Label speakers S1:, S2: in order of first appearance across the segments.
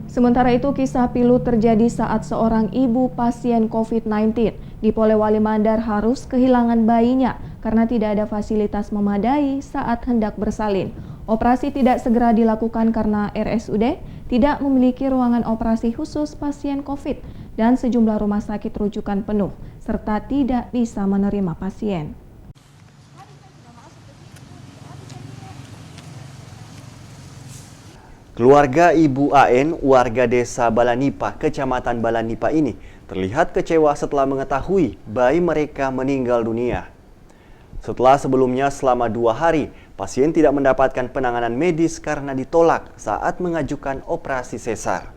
S1: Sementara itu, kisah pilu terjadi saat seorang ibu pasien COVID-19 di Polewali Mandar harus kehilangan bayinya karena tidak ada fasilitas memadai saat hendak bersalin. Operasi tidak segera dilakukan karena RSUD tidak memiliki ruangan operasi khusus pasien COVID dan sejumlah rumah sakit rujukan penuh, serta tidak bisa menerima pasien.
S2: Keluarga Ibu AN, warga desa Balanipa, Kecamatan Balanipa ini terlihat kecewa setelah mengetahui bayi mereka meninggal dunia. Setelah sebelumnya selama 2 hari, pasien tidak mendapatkan penanganan medis karena ditolak saat mengajukan operasi sesar.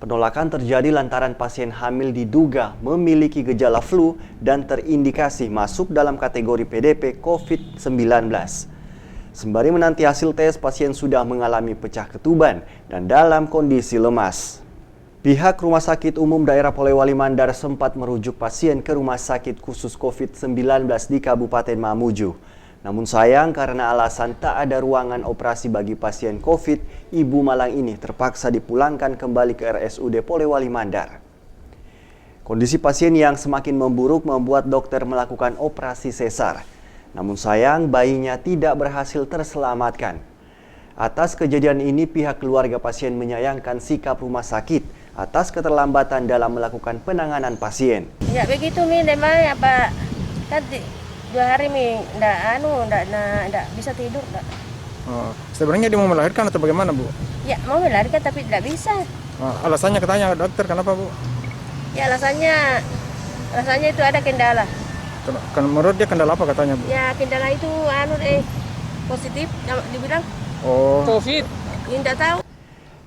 S2: Penolakan terjadi lantaran pasien hamil diduga memiliki gejala flu dan terindikasi masuk dalam kategori PDP COVID-19. Sembari menanti hasil tes, pasien sudah mengalami pecah ketuban dan dalam kondisi lemas. Pihak Rumah Sakit Umum Daerah Polewali Mandar sempat merujuk pasien ke Rumah Sakit Khusus COVID-19 di Kabupaten Mamuju. Namun sayang karena alasan tak ada ruangan operasi bagi pasien COVID, Ibu Malang ini terpaksa dipulangkan kembali ke RSUD Polewali Mandar. Kondisi pasien yang semakin memburuk membuat dokter melakukan operasi sesar. Namun sayang bayinya tidak berhasil terselamatkan. Atas kejadian ini pihak keluarga pasien menyayangkan sikap rumah sakit atas keterlambatan dalam melakukan penanganan pasien.
S3: Ya begitu Mi, memang apa kan 2 hari Mi ndak bisa tidur.
S4: Oh, sebenarnya dia mau melahirkan atau bagaimana Bu?
S3: Ya mau melahirkan tapi tidak bisa.
S4: Oh, alasannya katanya dokter kenapa Bu?
S3: Ya alasannya itu ada kendala.
S4: Menurut dia kendala apa katanya Bu?
S3: Ya kendala itu positif dibilang.
S4: Oh.
S3: COVID. Tidak tahu.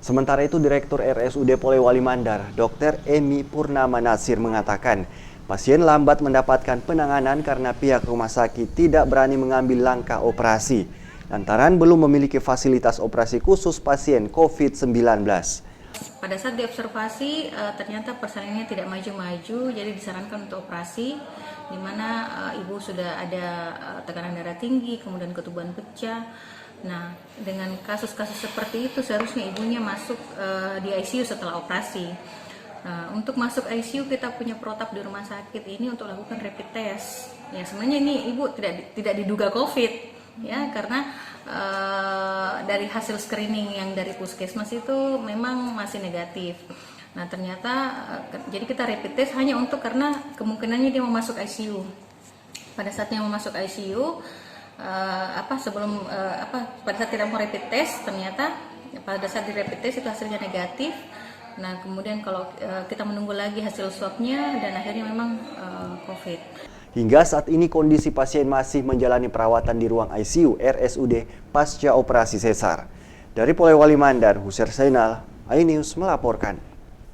S2: Sementara itu Direktur RSUD Polewali Mandar, Dr. Emi Purnama Nasir mengatakan, pasien lambat mendapatkan penanganan karena pihak rumah sakit tidak berani mengambil langkah operasi, lantaran belum memiliki fasilitas operasi khusus pasien COVID-19.
S5: Pada saat diobservasi ternyata persalinannya tidak maju-maju, jadi disarankan untuk operasi, di mana ibu sudah ada tekanan darah tinggi, kemudian ketuban pecah. Nah, dengan kasus-kasus seperti itu seharusnya ibunya masuk di ICU setelah operasi. Untuk masuk ICU kita punya protap di rumah sakit ini untuk lakukan rapid test. Ya sebenarnya ini ibu tidak diduga COVID, ya karena dari hasil screening yang dari puskesmas itu memang masih negatif. Nah ternyata jadi kita rapid test hanya untuk karena kemungkinannya dia mau masuk ICU. Pada saatnya mau masuk ICU, pada saat kita mau rapid test ternyata pada saat di rapid test itu hasilnya negatif. Nah kemudian kalau kita menunggu lagi hasil swabnya dan akhirnya memang COVID.
S2: Hingga saat ini kondisi pasien masih menjalani perawatan di ruang ICU RSUD pasca operasi sesar. Dari Polewali Mandar, Huser Zainal, iNews melaporkan.